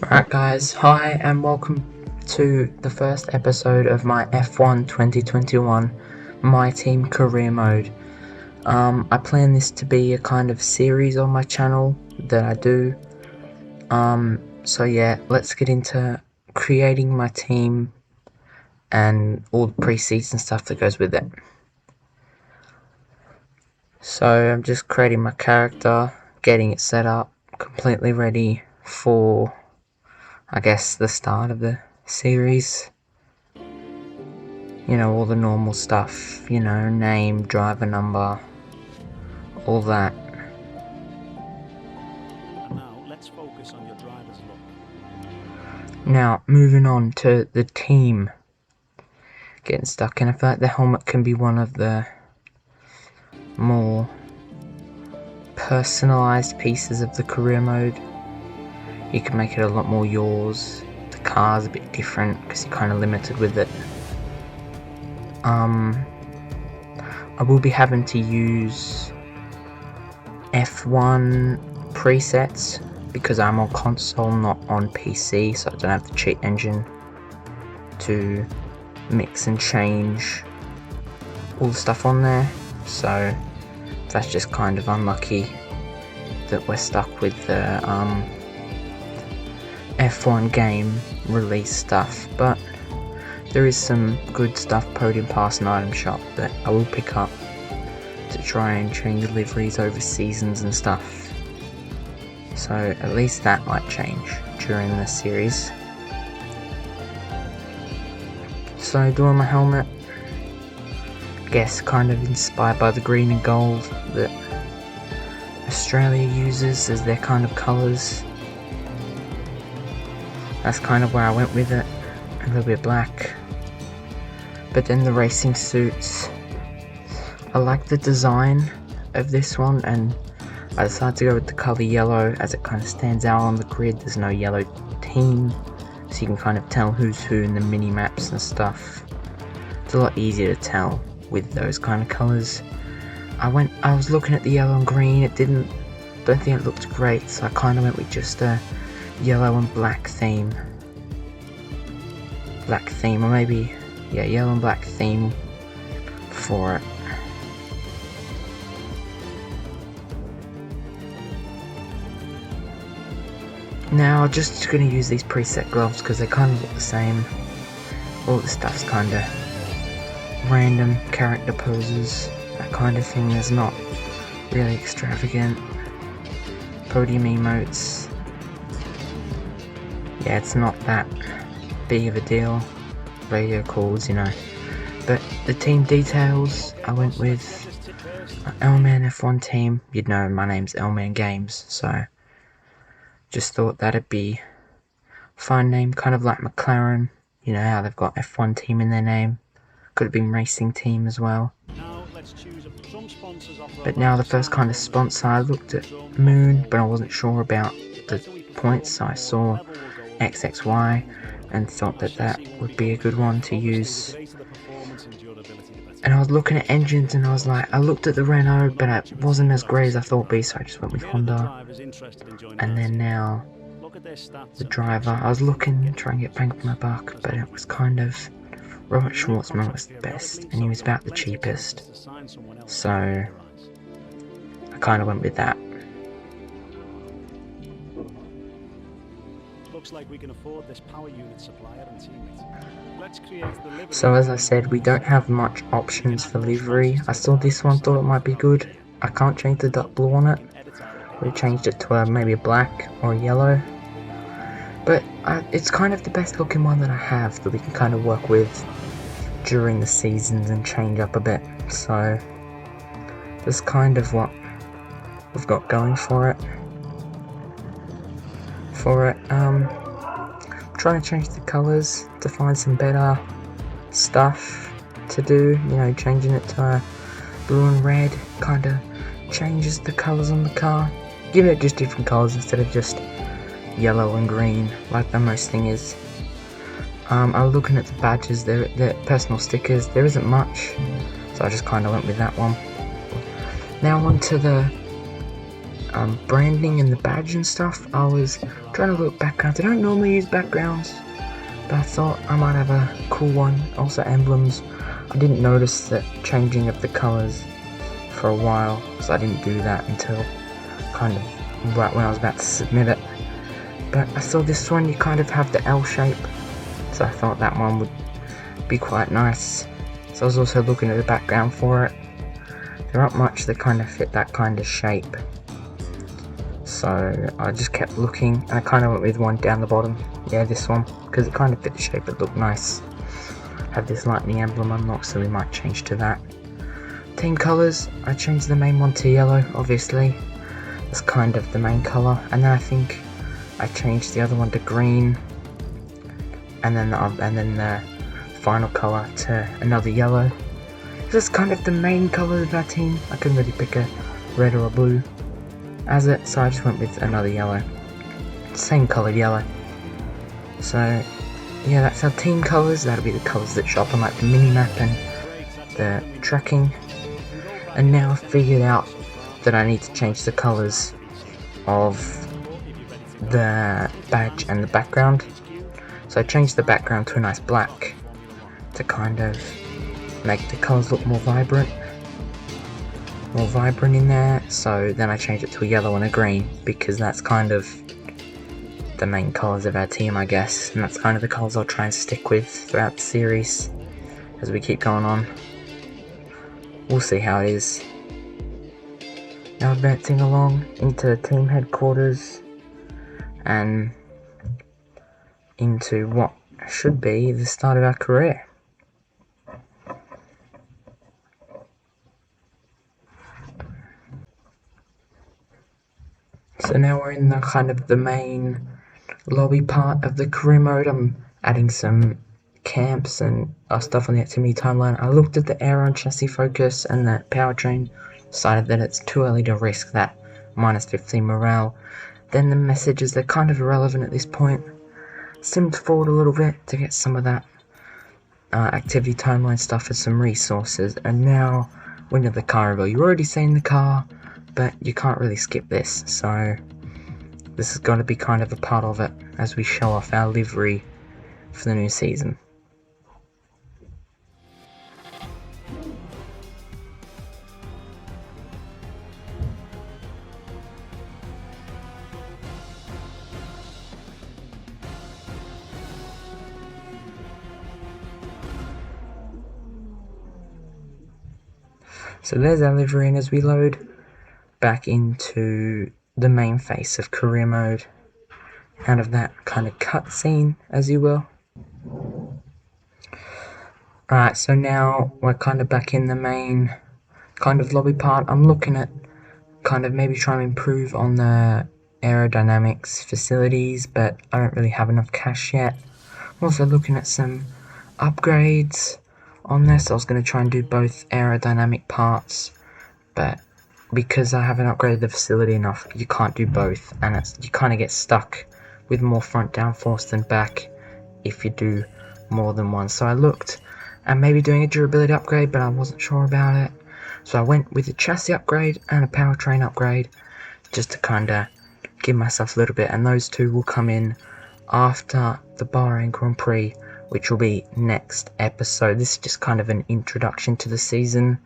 Alright guys, hi and welcome to the first episode of my F1 2021 My Team Career Mode. I plan this to be a kind of series on my channel that I do. So yeah, let's get into creating my team and all the preseason stuff that goes with it. So I'm just creating my character, getting it set up, completely ready for, I guess, the start of the series. You know, all the normal stuff, you know, name, driver number, all that. And now let's focus on your driver's look. Now, moving on to the team. Getting stuck in. I feel like the helmet can be one of the more personalized pieces of the career mode. You can make it a lot more yours. The car's a bit different because you're kind of limited with it. I will be having to use F1 presets because I'm on console, not on PC, so I don't have the cheat engine to mix and change all the stuff on there. So that's just kind of unlucky that we're stuck with the F1 game release stuff, but there is some good stuff, podium pass and item shop, that I will pick up to try and change liveries over seasons and stuff. So at least that might change during the series. So doing my helmet, guess kind of inspired by the green and gold that Australia uses as their kind of colours. That's kind of where I went with it, a little bit black. But then the racing suits, I like the design of this one, and I decided to go with the colour yellow as it kind of stands out on the grid. There's no yellow team, so you can kind of tell who's who in the mini maps and stuff. It's a lot easier to tell with those kind of colours. I was looking at the yellow and green, don't think it looked great, so I kind of went with just a yellow and black theme. Or maybe, yeah, yellow and black theme for it. Now, I'm just going to use these preset gloves because they kind of look the same. All the stuff's kind of random character poses, that kind of thing. There's not really extravagant podium emotes. Yeah, it's not that big of a deal. Radio calls, you know. But the team details, I went with L-Man F1 team. You'd know my name's L-Man Games, so just thought that'd be a fun name, kind of like McLaren. You know how they've got F1 team in their name. Could have been racing team as well. But now the first kind of sponsor, I looked at Moon, but I wasn't sure about the points, so I saw XXY and thought that would be a good one to use. And I was looking at engines and I was like, I looked at the Renault, but it wasn't as great as I thought it'd be, so I just went with Honda. And then now the driver, I was looking, trying to get bang for my buck, but it was kind of, Robert Schwartzman was the best, and he was about the cheapest, so I kind of went with that. Looks like we can afford this power unit supplier and teammate. Let's create the livery. So as I said, we don't have much options for livery. I saw this one, thought it might be good. I can't change the dark blue on it. We changed it to maybe a black or a yellow. But it's kind of the best looking one that I have that we can kind of work with during the seasons and change up a bit. So that's kind of what we've got going for it. Trying to change the colours to find some better stuff to do. You know, changing it to a blue and red kind of changes the colours on the car. Give it just different colours instead of just yellow and green like the most thing is. I was looking at the badges, the personal stickers. There isn't much, so I just kind of went with that one. Now on to the branding and the badge and stuff, I was trying to look backgrounds. I don't normally use backgrounds, but I thought I might have a cool one. Also emblems. I didn't notice the changing of the colours for a while, so I didn't do that until kind of right when I was about to submit it. But I saw this one, you kind of have the L shape, so I thought that one would be quite nice. So I was also looking at the background for it. There aren't much that kind of fit that kind of shape, so I just kept looking, and I kind of went with one down the bottom. Yeah, this one, because it kind of fit the shape, it looked nice. Have this lightning emblem unlocked, so we might change to that. Team colours, I changed the main one to yellow, obviously. That's kind of the main colour, and then I think I changed the other one to green, and then the final colour to another yellow. That's kind of the main colour of our team. I couldn't really pick a red or a blue as it, so I just went with another yellow. Same coloured yellow. So yeah, that's our team colours. That'll be the colours that show up on like the mini-map and the tracking. And now I've figured out that I need to change the colours of the badge and the background. So I changed the background to a nice black to kind of make the colours look more vibrant in there. So then I changed it to a yellow and a green, because that's kind of the main colours of our team, I guess, and that's kind of the colours I'll try and stick with throughout the series as we keep going on. We'll see how it is. Now advancing along into team headquarters and into what should be the start of our career. So now we're in the kind of the main lobby part of the career mode. I'm adding some camps and stuff on the activity timeline. I looked at the aero and chassis focus and the powertrain, decided that it's too early to risk that minus 15 morale. Then the messages, they're kind of irrelevant at this point. Simmed forward a little bit to get some of that activity timeline stuff as some resources, and now we're into the car reveal. You've already seen the car, but you can't really skip this, so this is going to be kind of a part of it as we show off our livery for the new season. So there's our livery, and as we load back into the main face of career mode, out of that kind of cutscene, as you will. Alright, so now we're kind of back in the main kind of lobby part. I'm looking at kind of maybe trying to improve on the aerodynamics facilities, but I don't really have enough cash yet. I'm also looking at some upgrades on this. I was going to try and do both aerodynamic parts, but because I haven't upgraded the facility enough, you can't do both, and you kind of get stuck with more front downforce than back if you do more than one. So I looked at maybe doing a durability upgrade, but I wasn't sure about it. So I went with a chassis upgrade and a powertrain upgrade, just to kind of give myself a little bit, and those two will come in after the Bahrain Grand Prix, which will be next episode. This is just kind of an introduction to the season.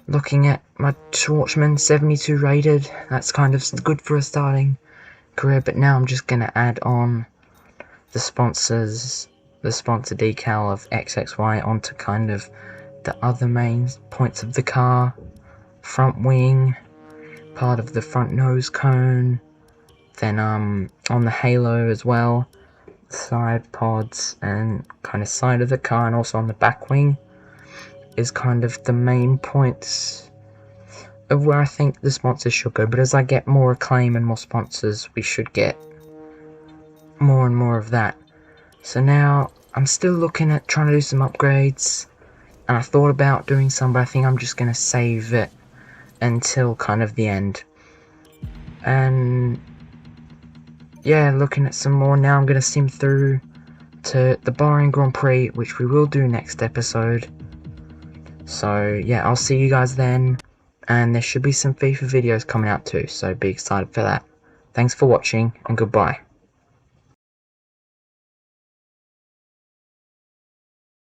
Looking at my Schwartzman 72 rated, that's kind of good for a starting career, but now I'm just going to add on the sponsor decal of XXY onto kind of the other main points of the car. Front wing, part of the front nose cone, then on the halo as well, side pods and kind of side of the car, and also on the back wing is kind of the main points of where I think the sponsors should go. But as I get more acclaim and more sponsors, we should get more and more of that. So now I'm still looking at trying to do some upgrades, and I thought about doing some, but I think I'm just going to save it until kind of the end. And yeah, looking at some more now. I'm going to sim through to the Bahrain Grand Prix, which we will do next episode. So yeah, I'll see you guys then, and there should be some FIFA videos coming out too, so be excited for that. Thanks for watching, and goodbye.